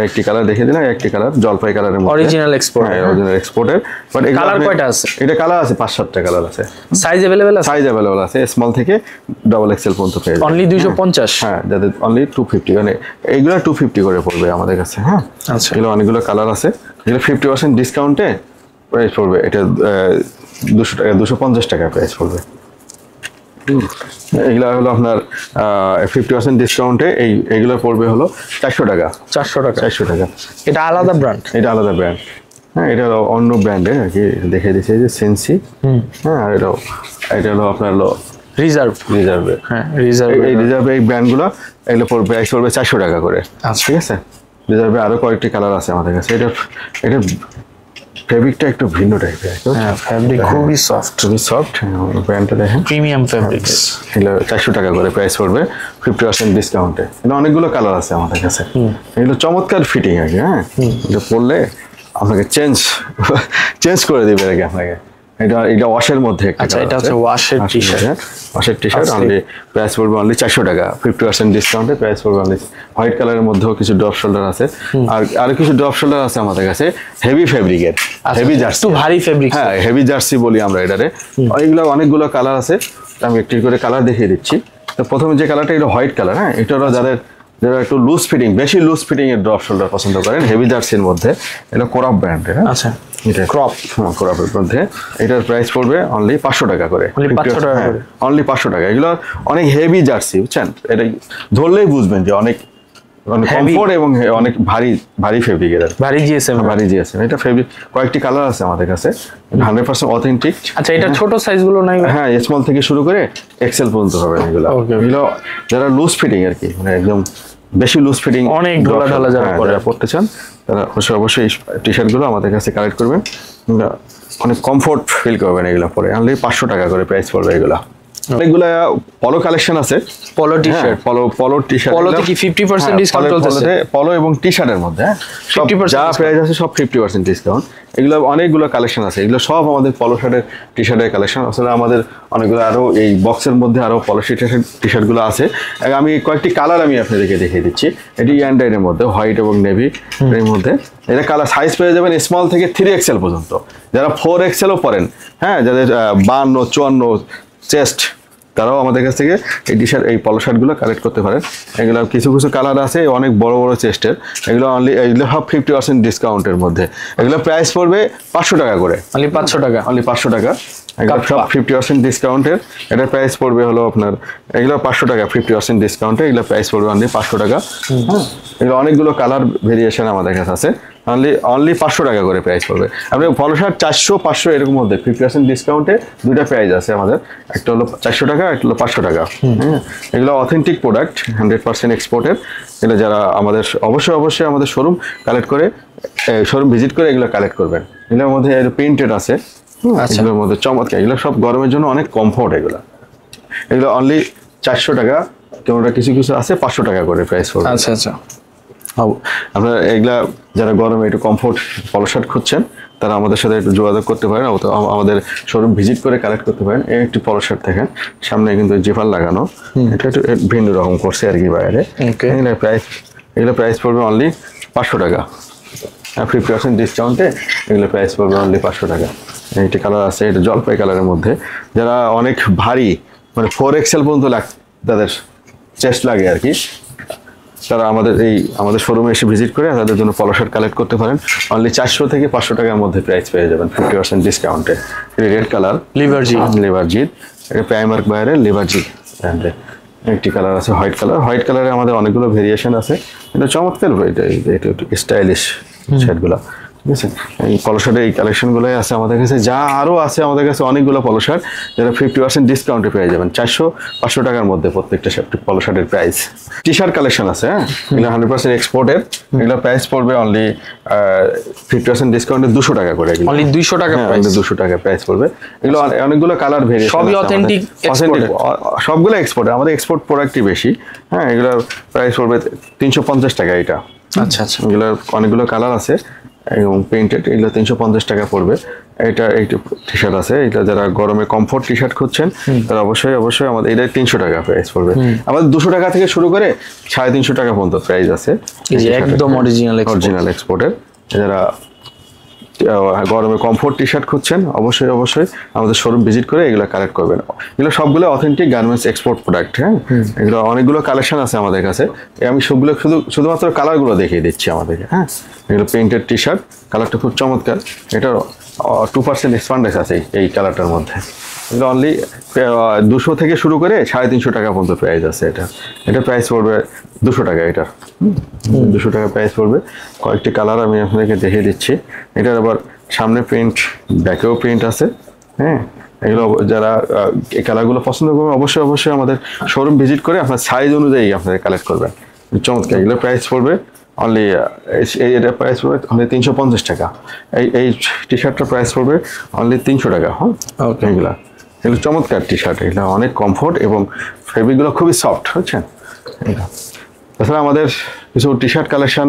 একটি কালার দেখে দিলাম, একটি কালার জলপাই কালারের মধ্যে, অরিজিনাল এক্সপোর্ট। হ্যাঁ, অরিজিনাল এক্সপোর্টের। বাট এই কালার কয়টা আছে? এটা কালার আছে 5-7টা কালার আছে। সাইজ अवेलेबल আছে? সাইজ अवेलेबल আছে, স্মল থেকে ডাবল এক্সেল পর্যন্ত পেয়ে যাবেন। অনলি 250। হ্যাঁ, যাদের অনলি 250, মানে এইগুলো 250 করে পড়বে আমাদের কাছে। হ্যাঁ, আচ্ছা, এগুলো অনেকগুলো কালার আছে। এগুলো 50% ডিসকাউন্টে প্রাইস পড়বে। এটা 200 টাকা, 250 টাকা প্রাইস পড়বে। এগুলা হলো আপনার 50% ডিসকাউন্টে এইগুলো পড়বে হলো 400 টাকা। 400 টাকা। এটা আলাদা ব্র্যান্ড। এটা আলাদা ব্র্যান্ড। হ্যাঁ, এটা হলো অন্য ব্র্যান্ডের আর কি। দেখে দিচ্ছে যে সেন্সি। হ্যাঁ, আর এটা হলো আপনার হলো রিজার্ভ হ্যাঁ রিজার্ভ, এই রিজার্ভ এই ব্র্যান্ডগুলো এগুলো প্রাইস পড়বে 400 টাকা করে। ঠিক আছে, রিজার্ভে আরো কয়েকটি কালার আছে আমাদের কাছে। এটা ফেব্রিকটা একটু ভিন্ন টাইপের। হ্যাঁ ফেব্রিক খুবই সফট, ব্র্যান্ডটা দেখেন, প্রিমিয়াম ফেব্রিক্স। এগুলো 400 টাকা করে প্রাইস পড়বে 50% ডিসকাউন্টে। এগুলো অনেকগুলো কালার আছে আমাদের কাছে। এগুলো চমৎকার ফিটিং আর কি। হ্যাঁ, এটা পরলে আপনাকে চেঞ্জ করে দিবে আর কি আপনাকে। এটা ওয়াশের মধ্যে একটা। আচ্ছা, এটা হচ্ছে ওয়াশের টি-শার্ট। ওয়াশের টি-শার্ট অনলি প্রাইস পড়বে অনলি 400 টাকা 50% ডিসকাউন্টে প্রাইস পড়বে অনলি। হোয়াইট কালারের মধ্যেও কিছু ড্রপ শোল্ডার আছে, আর কিছু ড্রপ শোল্ডার আছে আমাদের কাছে হেভি ফেব্রিকের, হেভি জার্সি, একটু ভারী ফেব্রিক। হ্যাঁ, হেভি জার্সি বলি আমরা এটারে। এইগুলো অনেকগুলো কালার আছে, আমি একটি করে কালার দেখিয়ে দিচ্ছি। তো প্রথমে যে কালারটা, এটা হোয়াইট কালার। হ্যাঁ, এটারও যারা একটু লুজ ফিটিং, বেশি লুজ ফিটিং এর ড্রপ শোল্ডার পছন্দ করেন, হেভি জার্সির মধ্যে, এটা কোরাপ ব্র্যান্ডের। আচ্ছা, এটা ক্রপের মধ্যে এটার প্রাইস পড়বে অনলি 500 টাকা করে। অনলি 500 টাকা। এগুলো অনেক হেভি জার্সি, বুঝছেন? এটা ধরলেই বুঝবেন যে অনেক কমফোর্ট এবং অনেক ভারী ফেব্রিকের, ভারী জিএসএম। এটা ফেব্রিক কয়েকটি কালার আছে আমাদের কাছে, 100% অথেন্টিক। আচ্ছা, এটা ছোট সাইজ গুলো নাই? হ্যাঁ, স্মল থেকে শুরু করে এক্সেল পর্যন্ত হবে এগুলো। এগুলো যারা লুজ ফিটিং আর কি, মানে একদম বেশি লুজ ফিটিং, অনেক ঢোলা যারা পড়তে চান, তারা অবশ্যই টি শার্ট গুলো আমাদের কাছে কালেক্ট করবেন। অনেক কমফোর্ট ফিল করবেন এগুলো পরে। অনলি 500 টাকা করে প্রাইস পড়বে এগুলো। অনেকগুলা পলো কালেকশন আছে, পলো টি শার্ট, পলো টি শার্ট। পলোতে কি 50% ডিসকাউন্ট চলছে? পলো এবং টি শার্টের মধ্যে সব যা প্রাইস আছে সব 50% ডিসকাউন্ট। এগুলো অনেকগুলো কালেকশন আছে, এগুলো সব আমাদের পলো শার্টের টি শার্টের কালেকশন। আসলে আমাদের অনেকগুলো আরো এই বক্সের মধ্যে আরো পলো টি শার্ট গুলো আছে। আমি কয়েকটি কালার আমি আপনাদেরকে দেখিয়ে দিচ্ছি। এটি অ্যান্ড্রয়েডের মধ্যে, হোয়াইট এবং নেভি এর মধ্যে। এটা কালার সাইজ পেয়ে যাবেন স্মল থেকে 3XL পর্যন্ত। যারা 4XL ও পরেন, হ্যাঁ, যাদের 52, 54 চেস্ট, তারাও আমাদের কাছ থেকে এই টি শার্ট, এই পলো শার্টগুলো কালেক্ট করতে পারেন। এগুলো কিছু কালার আছে অনেক বড় চেস্টের, এগুলো সব 50% ডিসকাউন্টের মধ্যে। এগুলো প্রাইস পড়বে 500 টাকা করে। অনলি 500 টাকা। এগুলো সব 50% ডিসকাউন্টের। এটার প্রাইস পড়বে হলো আপনার, এগুলো 500 টাকা 50% ডিসকাউন্টে। এগুলো প্রাইস পড়বে অনলি 500 টাকা। এগুলো অনেকগুলো কালার ভেরিয়েশন আমাদের কাছে আছে। অনলি 500 টাকা করে প্রাইস পড়বে। আপনি পলো শার্ট 400, 500 এরকম মধ্যে 50% ডিসকাউন্টে দুইটা প্রাইস আছে আমাদের। একটা হলো 400 টাকা, একটা হলো 500 টাকা। এগুলো অথেন্টিক প্রোডাক্ট, 100% এক্সপোর্টের। এগুলো যারা আমাদের অবশ্যই আমাদের শোরুম কালেক্ট করে, শোরুম ভিজিট করে এগুলো কালেক্ট করবেন। এগুলোর মধ্যে প্রিন্টেড আছে, এগুলোর মধ্যে চমৎকার। এগুলো সব গরমের জন্য অনেক কমফোর্ট। এগুলো অনলি 400 টাকা, কোনোটা কিছু আছে 500 টাকা করে প্রাইস পড়বে। আচ্ছা। আপনারা এগুলা যারা গরমে একটু কমফোর্ট পলো শার্ট খুঁজছেন, তারা আমাদের সাথে একটু যোগাযোগ করতে পারেন, আমাদের শোরুম ভিজিট করে কালেক্ট করতে পারেন। এই একটি পলো শার্ট দেখেন, সামনে কিন্তু জিপার লাগানো, এটা একটু ভিন্ন রকম করছে আর কি বাইরে। এগুলো প্রাইস পড়বে অনলি 500 টাকা। 50% ডিসকাউন্টে এগুলো প্রাইস পড়বে অনলি 500 টাকা। একটি কালার আছে, এটা জলপাই কালারের মধ্যে। যারা অনেক ভারী, মানে 4XL পর্যন্ত তাদের চেস্ট লাগে আর কি, তারা আমাদের শোরুমে এসে ভিজিট করে তাদের জন্য পলো শার্ট কালেক্ট করতে পারেন। অনলি 400 থেকে 500 টাকার মধ্যে প্রাইস পেয়ে যাবেন 50% ডিসকাউন্টে। রেড কালার, লিভারজিট, এটা প্রাইমার্ক বাইরে লিভারজিট ব্র্যান্ডের। একটি কালার আছে হোয়াইট কালারে আমাদের অনেকগুলো ভেরিয়েশন আছে। এটা চমৎকার, এটা একটু স্টাইলিশ শার্টগুলো। ঠিক আছে, এই পলো শার্টের এই কালেকশনগুলোই আছে আমাদের কাছে। যা আরও আছে আমাদের কাছে অনেকগুলো পলো শার্ট, যারা 50% ডিসকাউন্টে পেয়ে যাবেন 400-500 টাকার মধ্যে প্রত্যেকটা পলো শার্টের প্রাইস। টি শার্ট কালেকশন আছে, হ্যাঁ, এগুলো 100% এক্সপোর্টের। এগুলো প্রাইস পড়বে অনলি 50% ডিসকাউন্টে 200 টাকা করে। অনলি 200 টাকা, 200 টাকা প্রাইস পড়বে। এগুলো অনেকগুলো কালার ভেরিয়েশন, সবই অথেন্টিক, সবগুলো এক্সপোর্টের। আমাদের এক্সপোর্ট প্রোডাক্টই বেশি। হ্যাঁ, এগুলোর প্রাইস পড়বে 350 টাকা এটা। আচ্ছা। এগুলোর অনেকগুলো কালার আছে এবং প্রিন্টেড। এগুলো 350 টাকা পড়বে। এটা একটু টি শার্ট আছে, এটা যারা গরমে কমফোর্ট টি শার্ট খুঁজছেন, তারা অবশ্যই আমাদের এটা 300 টাকা প্রাইস পড়বে। আমাদের 200 টাকা থেকে শুরু করে 350 টাকা পর্যন্ত প্রাইস আছে। একদম অরিজিনাল এক্সপোর্টের। যারা গরমে কমফোর্ট টি শার্ট খুঁজছেন, অবশ্যই আমাদের শোরুম ভিজিট করে এগুলো কালেক্ট করবেন। এগুলো সবগুলো অথেন্টিক গার্মেন্টস এক্সপোর্ট প্রোডাক্ট। হ্যাঁ, এগুলো অনেকগুলো কালেকশন আছে আমাদের কাছে। আমি সবগুলো শুধুমাত্র কালারগুলো দেখিয়ে দিচ্ছি আমাদেরকে। হ্যাঁ, এগুলো প্রিন্টেড টি শার্ট, কালারটা খুব চমৎকার। এটার 2% এক্সপান্ডেক্স আছে এই কালারটার মধ্যে। এগুলো অনলি 200 থেকে শুরু করে 350 টাকা পর্যন্ত প্রাইস আছে। এটা প্রাইস পড়বে 200 টাকা। এটা 200 টাকা প্রাইস পড়বে। কয়েকটি কালার আমি আপনাদেরকে দেখিয়ে দিচ্ছি। এটার আবার সামনে প্রিন্ট, ব্যাকেও প্রিন্ট আছে। হ্যাঁ, এগুলো যারা এই কালারগুলো পছন্দ করবেন অবশ্যই অবশ্যই আমাদের শোরুম ভিজিট করে আপনার সাইজ অনুযায়ী আপনারা কালেক্ট করবেন। চমৎকার, এগুলো প্রাইস পড়বে অনলি এটা প্রাইস পড়বে অনলি 350 টাকা। এই টি শার্টটার প্রাইস পড়বে অনলি 300 টাকা। হ্যাঁ, এগুলো চমৎকার টি শার্ট, এগুলো অনেক কমফোর্ট এবং ফেব্রিকগুলো খুবই সফট, বুঝছেন। তাছাড়া আমাদের কিছু টি শার্ট কালেকশন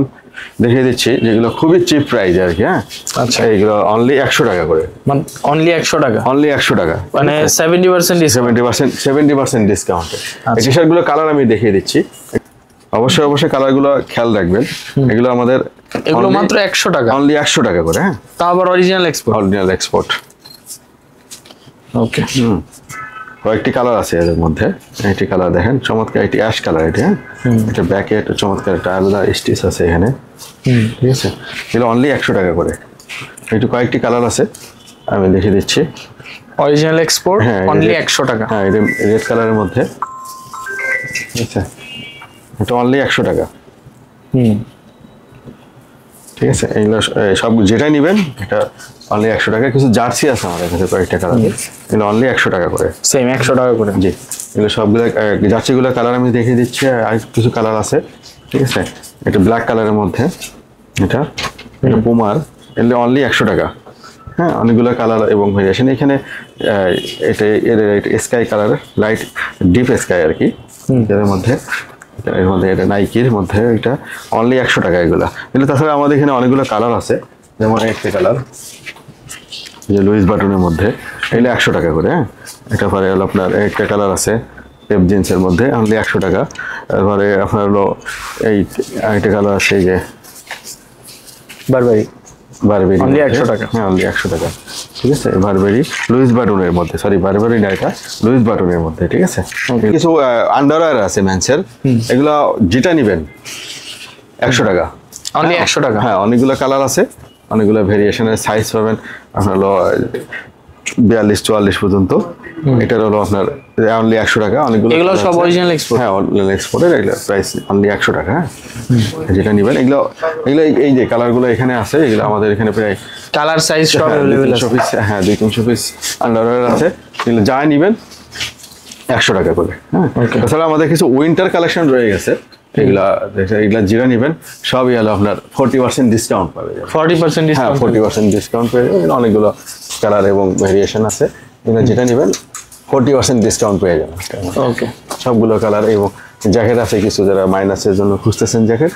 দেখিয়ে দিচ্ছি যেগুলো খুবই চিপ প্রাইস আর কি। হ্যাঁ, আচ্ছা, এইগুলো অনলি 100 টাকা করে, অনলি 100 টাকা, অনলি 100 টাকা, মানে 70% ডিসকাউন্টে। এই টি শার্টগুলো কালার আমি দেখিয়ে দিচ্ছি, অবশ্যই অবশ্যই কালারগুলো খেয়াল রাখবেন। এগুলো আমাদের এগুলো মাত্র 100 টাকা, অনলি 100 টাকা করে। হ্যাঁ, তা আবার অরিজিনাল এক্সপোর্ট, অরিজিনাল এক্সপোর্ট। ওকে, কয়েকটি কালার আছে এর মধ্যে। একটি কালার দেখেন চমৎকার, একটি অ্যাশ কালার। এটা এটা ব্যাকে একটা চমৎকার একটা আলাদা স্টিচ আছে এখানে, ঠিক আছে। এগুলো অনলি 100 টাকা করে। একটু কয়েকটি কালার আছে আমি দেখিয়ে দিচ্ছি। অরিজিনাল এক্সপোর্ট, অনলি 100 টাকা। হ্যাঁ, এটা রেড কালারের মধ্যে, আচ্ছা, এটা অনলি 100 টাকা। ঠিক আছে, এগুলো সব যেটাই নেবেন এটা অনলি 100 টাকা। কিছু জার্সি আছে আমাদের কাছে কয়েকটা কালার, এগুলো অনলি 100 টাকা করে, সেম 100 টাকা করে। জি, এগুলো সবগুলো জার্সিগুলো কালার আমি দেখিয়ে দিচ্ছি। আর কিছু কালার আছে, ঠিক আছে। এটা ব্ল্যাক কালারের মধ্যে, এটা পুমার, এগুলো অনলি 100 টাকা। হ্যাঁ, অনেকগুলো কালার এবং ভেরিয়েশন এখানে। এটা sky colour, light deep sky আর কি, এর মধ্যে এটা নাইকির মধ্যে, এটা অনলি 100 টাকা। এগুলো তাছাড়া আমাদের এখানে অনেকগুলো কালার আছে, যেমন একটা কালার যে লুইস বাটনের মধ্যে, এগুলো 100 টাকা করে। হ্যাঁ, এটা পরে হলো আপনার একটা কালার আছে পেপ জিন্সের মধ্যে, অনলি 100 টাকা। তারপরে আপনার হলো এই একটা কালার আছে, এই যে বারবারি, অনলি 100 টাকা। হ্যাঁ, অনলি 100 টাকা, ঠিক আছে। বারবেরি লুইস বাটনের মধ্যে, সরি বারবেরি না, এটা লুইস বাটনের মধ্যে, ঠিক আছে। কিছু আন্ডারওয়্যার আছে মেন্সের, এগুলো যেটা নেবেন 100 টাকা, অনলি 100 টাকা। হ্যাঁ, অনেকগুলো কালার আছে, অনেকগুলো ভেরিয়েশনের সাইজ পাবেন আপনার হলো 42-44 পর্যন্ত। এটার হলো আপনার অনলি 100 টাকা। অনেকগুলো এগুলো সব অরিজিনাল এক্সপোর্ট, হ্যাঁ, অরিজিনাল এক্সপোর্টের। এগুলো প্রাইস অনলি 100 টাকা। হ্যাঁ, যেটা নেবেন এগুলো এই যে কালারগুলো এখানে আছে, এগুলো আমাদের এখানে প্রায় কালার সাইজ সব अवेलेबल আছে। হ্যাঁ, 200-300 পিস আন্ডারওয়্যার আছে, এগুলো যা নেবেন 100 টাকা করে। হ্যাঁ, তাছাড়া আমাদের কিছু উইন্টার কালেকশন রয়ে গেছে, এগুলা যেটা নেবেন সবই হলো আপনার 40% ডিসকাউন্ট পাবে। 40% ডিসকাউন্ট, 40% ডিসকাউন্ট পেয়ে যাবেন। অনেকগুলো কালার এবং ভেরিয়েশন আছে, এগুলো যেটা নেবেন 40% ডিসকাউন্ট পেয়ে যাবেন। ওকে, সবগুলো কালার এবং জ্যাকেট আছে কিছু, যারা মাইনাসের জন্য খুঁজতেছেন জ্যাকেট,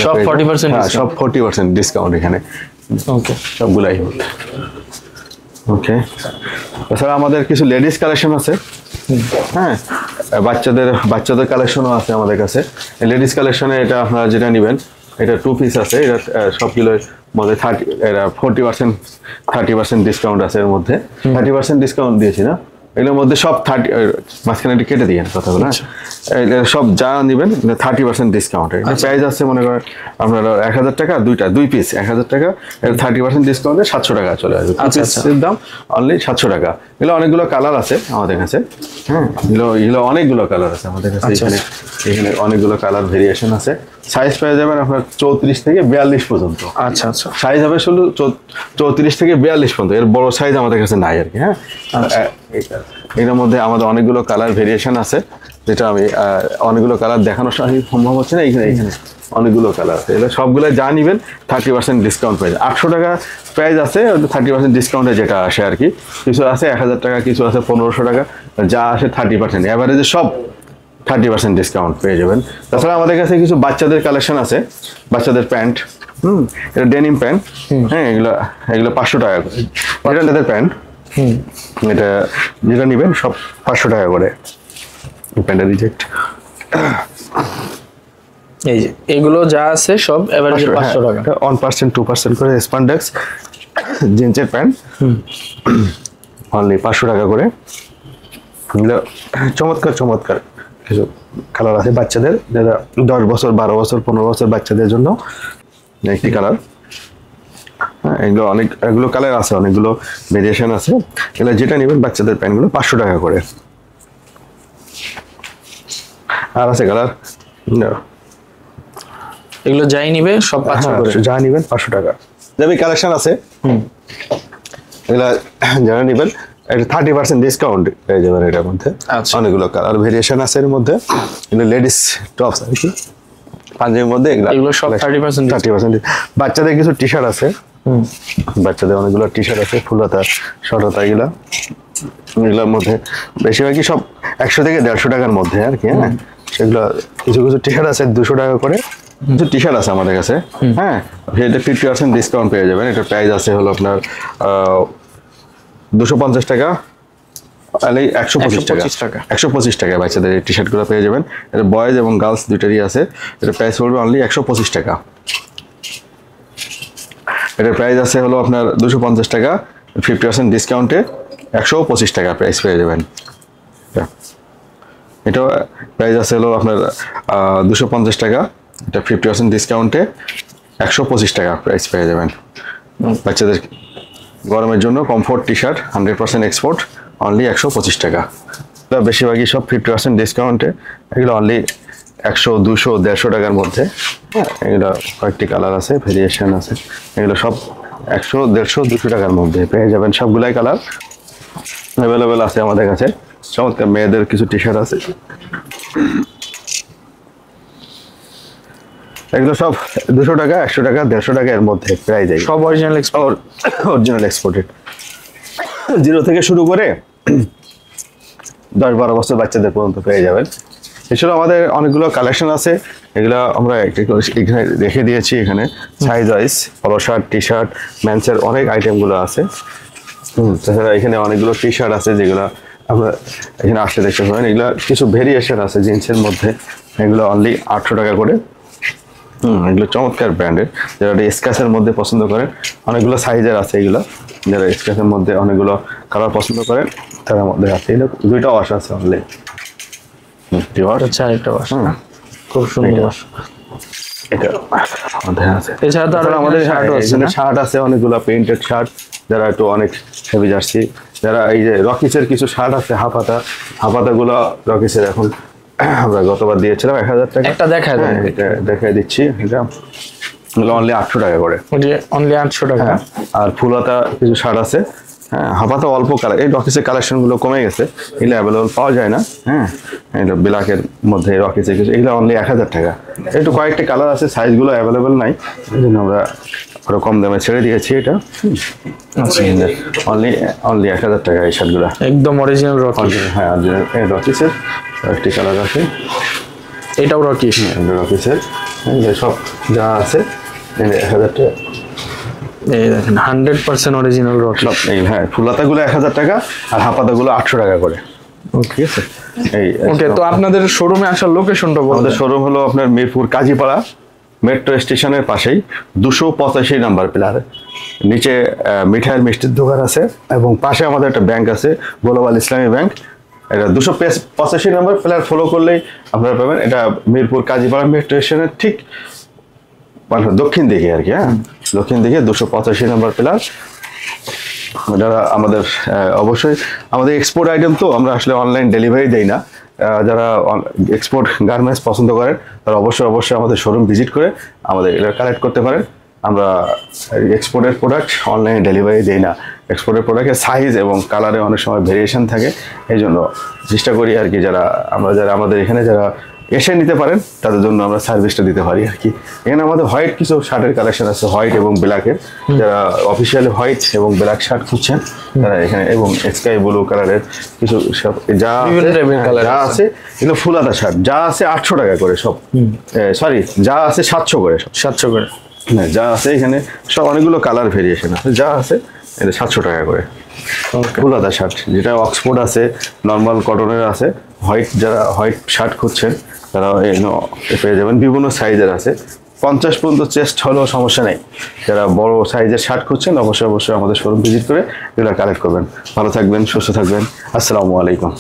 সব 40%, হ্যাঁ, সব 40% ডিসকাউন্ট এখানে। ওকে, সবগুলাই ওকে। তাছাড়া আমাদের কিছু লেডিস কালেকশন আছে। হ্যাঁ, বাচ্চাদের কালেকশনও আছে আমাদের কাছে। লেডিস কালেকশনে এটা আপনারা যেটা নেবেন, এটা 2 পিস আছে। এটা সবগুলোর মধ্যে 30% ডিসকাউন্ট আছে। এর মধ্যে 30% ডিসকাউন্ট দিয়েছি না, এগুলোর মধ্যে সব 30, মাঝখানে কেটে দিয়ে কথাগুলো। সব যা নেবেন 30% ডিসকাউন্ট। প্রাইস আছে মনে করেন আপনার 1000 টাকা, 2 পিস 1000 টাকা, 30% ডিসকাউন্টে 700 টাকা চলে আসবে। পিসের দাম অনলি 700 টাকা। এগুলো অনেকগুলো কালার আছে আমাদের কাছে। হ্যাঁ, এগুলো অনেকগুলো কালার আছে আমাদের কাছে। এখানে অনেকগুলো কালার ভেরিয়েশন আছে। সাইজ পেয়ে যাবেন আপনার 34 থেকে 42 পর্যন্ত। আচ্ছা আচ্ছা, সাইজ হবে শুধু 34 থেকে 42 পর্যন্ত, এর বড় সাইজ আমাদের কাছে নাই আর কি। হ্যাঁ, এটার মধ্যে আমাদের অনেকগুলো কালার ভেরিয়েশন আছে, যেটা আমি অনেকগুলো কালার দেখানো সম্ভব হচ্ছে না। এখানে অনেকগুলো কালার আছে, এগুলো সবগুলো যা নেবেন 30% ডিসকাউন্ট পেয়ে যায়। 800 টাকা প্রাইস আছে, 30% ডিসকাউন্টে যেটা আসে আর কি। কিছু আছে 1000 টাকা, কিছু আছে 1500 টাকা, যা আসে 30%, অ্যাভারেজে সব 30% ডিসকাউন্ট পেয়ে যাবেন। তাছাড়া আমাদের কাছে কিছু বাচ্চাদের কালেকশন আছে, বাচ্চাদের প্যান্ট। এটা ডেনিম প্যান্ট। হ্যাঁ, এগুলো 500 টাকা করে। এটা লেদার প্যান্ট, এটা যেটা নেবেন সব 500 টাকা করে। প্যান্টের রিজেক্ট, এই যে এগুলো যা আছে সব এভারেজে 500 টাকা। 1% 2% করে স্পান্ডেক্স জিন্সের প্যান্ট, অনলি 500 টাকা করে। চমৎকার কিছু কালার আছে বাচ্চাদের, যারা 10 বছর 12 বছর 15 বছর বাচ্চাদের জন্য একটি কালার। হ্যাঁ, এগুলো কালার আছে, অনেকগুলো ভেরিয়েশন আছে। এগুলো যেটা নেবেন বাচ্চাদের প্যান্টগুলো 500 টাকা করে। আর আছে কালার, এগুলো যাই নিবে সব 500 করে, যা নেবেন 500 টাকা। যাবে কালেকশন আছে, এগুলা যারা নেবেন এটা 30% ডিসকাউন্ট পেয়ে যাবেন এটার মধ্যে। আচ্ছা। অনেকগুলো কালার ভেরিয়েশন আছে এর মধ্যে। এগুলো লেডিস টপস আর কি, পাঞ্জাবির মধ্যে এগুলো সব 30%। বাচ্চাদের কিছু টি শার্ট আছে, বাচ্চাদের অনেকগুলো টি শার্ট আছে, ফুল হাতা শর্ট হাতা এগুলোর মধ্যে বেশিরভাগই সব 100 থেকে 150 টাকার মধ্যে আর কি। হ্যাঁ, সেগুলো কিছু কিছু টি শার্ট আছে 200 টাকা করে, কিছু টি শার্ট আছে আমাদের কাছে। হ্যাঁ, এটা 50% ডিসকাউন্ট পেয়ে যাবেন। এটার প্রাইস আছে হলো আপনার 250 টাকা, 125 টাকা, 125 টাকা বাচ্চাদের এই টি শার্ট গুলো পেয়ে যাবেন। এটা বয়েজ এবং গার্লস দুইটারই আছে। এটা প্রাইস পড়বে অনলি 125 টাকা। এটার প্রাইস আছে হলো আপনার 250 টাকা, 50% ডিসকাউন্টে 125 টাকা প্রাইস পেয়ে যাবেন। এটা প্রাইস আছে হলো আপনার 250 টাকা, এটা 50% ডিসকাউন্টে 125 টাকা প্রাইস পেয়ে যাবেন। বাচ্চাদের গরমের জন্য comfort T shirt 100% export, only 125 টাকা। বেশিরভাগই সব 50% ডিসকাউন্টে, এগুলো অনলি 100, 200, 150 টাকার মধ্যে। হ্যাঁ, এগুলো কয়েকটি কালার আছে, ভেরিয়েশন আছে, এগুলো সব 100, 150, 200 টাকার মধ্যে পেয়ে যাবেন। সবগুলাই কালার অ্যাভেলেবেল আছে আমাদের কাছে। চমৎকার মেয়েদের কিছু টি শার্ট আছে, এগুলো সব 200 টাকা, 100 টাকা, 150 টাকা এর মধ্যে প্রাইস। সব অরিজিনাল এক্সপোর্টেড 0 থেকে শুরু করে 10-12 বছর বাচ্চাদের পর্যন্ত পেয়ে যাবেন। এছাড়া আমাদের অনেকগুলো কালেকশন আছে, এগুলো আমরা এখানে রেখে দিয়েছি। এখানে size wise polo shirt, T shirt, মেন্সের অনেক আইটেমগুলো আছে। তাছাড়া এখানে অনেকগুলো টি শার্ট আছে যেগুলো আমরা এখানে আসলে দেখতে পাবেন। এগুলো কিছু ভেরিয়েশন আছে জিন্সের মধ্যে, এগুলো অনলি 800 টাকা করে। এগুলো চমৎকার ব্র্যান্ডের, যারা স্কাচের মধ্যে পছন্দ করেন, অনেকগুলো সাইজের আছে এগুলো। যারা স্কাচের মধ্যে অনেকগুলো কালার পছন্দ করেন তার মধ্যে আছে। এগুলো 2টা ওয়াশ আছে অনলি। খুব সুন্দর ওয়াশ। এটা আমাদের আছে। এছাড়া তো আমাদের শার্ট আছে অনেকগুলো, প্রিন্টেড শার্ট, যারা একটু অনেক হেভি জার্সি, যারা এই যে রকিসের কিছু শার্ট আছে হাফাতাগুলো রকিসের এখন আমরা গতবার দিয়েছিলাম 1000 টাকা। একটা দেখায় দেন, এটা দেখাই দিচ্ছি। এটা অনলি 800 টাকা করে, অনলি 800 টাকা। আর ফুলহাতা কিছু শার্ট আছে। হ্যাঁ, হাফাতা অল্প কালার, এই রকিসের কালেকশন গুলো কমে গেছে, এগুলো অ্যাভেলেবল পাওয়া যায় না। হ্যাঁ, এটা ব্ল্যাকের মধ্যে রকিসের কিছু, এগুলো অনলি 1000 টাকা। একটু কয়েকটা কালার আছে, সাইজগুলো অ্যাভেলেবল নাই, এই জন্য আমরা আরো কম দামে ছেড়ে দিয়েছি এটা। অনলি 1000 টাকা এই শার্টগুলো, একদম অরিজিনাল রকি। হ্যাঁ, রকিসের কয়েকটি কালার আছে। এটাও রকিস, রকিসের সব যা আছে 1000 টাকা। এই দেখেন 100% অরিজিনাল রকি। হ্যাঁ, ফুলহাতাগুলো 1000 টাকা আর হাফাতাগুলো 800 টাকা করে। ঠিক আছে। ওকে, তো আপনাদের শোরুমে আসার লোকেশনটা বলুন। আমাদের শোরুম হলো আপনার মিরপুর কাজীপাড়া মেট্রো স্টেশনের পাশেই 285 নাম্বার পিলারে। নিচে মিঠাইয়ের মিষ্টির দোকান আছে এবং পাশে আমাদের একটা ব্যাংক আছে, গ্লোবাল ইসলামী ব্যাংক। এটা 285 নাম্বার পিলার ফলো করলেই আপনারা পাবেন। এটা মিরপুর কাজীপাড়া মেট্রো স্টেশনের ঠিক দক্ষিণ দিকে আর কি। হ্যাঁ, দক্ষিণ দিকে 285 নাম্বার পিলার। যারা আমাদের অবশ্যই আমাদের এক্সপোর্ট আইটেম, তো আমরা আসলে অনলাইন ডেলিভারি দেই না। যারা এক্সপোর্ট গার্মেন্টস পছন্দ করেন তারা অবশ্যই আমাদের শোরুম ভিজিট করে আমাদের এটা কালেক্ট করতে পারেন। আমরা এক্সপোর্টের প্রোডাক্ট অনলাইনে ডেলিভারি দেই না। এক্সপোর্টের প্রোডাক্টের সাইজ এবং কালারে অনেক সময় ভেরিয়েশন থাকে, এই জন্য চেষ্টা করি আর কি যারা আমাদের এখানে যারা এসে নিতে পারেন তাদের জন্য আমরা সার্ভিসটা দিতে পারি আর কি। এখানে আমাদের হোয়াইট কিছু শার্টের কালেকশন আছে, হোয়াইট এবং ব্ল্যাকের। যারা অফিসিয়ালি হোয়াইট এবং ব্ল্যাক শার্ট খুঁজছেন তারা এখানে, এবং স্কাই ব্লু কালারের কিছু যা আছে এগুলো ফুলহাতা শার্ট, যা আছে 800 টাকা করে সব, সরি যা আছে 700 করে, সব 700 করে। হ্যাঁ, যা আছে এখানে সব অনেকগুলো কালার ভেরিয়েশন আছে, যা আছে এটা 700 টাকা করে ফুলহাতা শার্ট। যেটা অক্সফোর্ড আছে, নর্মাল কটনের আছে, যারা হোয়াইট শার্ট খুঁজছেন তারা পেয়ে যাবেন। বিভিন্ন সাইজের আছে, 50 পর্যন্ত চেস্ট হলেও সমস্যা নেই। যারা বড় সাইজের শার্ট খুঁজছেন অবশ্যই আমাদের শোরুম ভিজিট করে এগুলো কালেক্ট করবেন। ভালো থাকবেন, সুস্থ থাকবেন। আসসালামু আলাইকুম।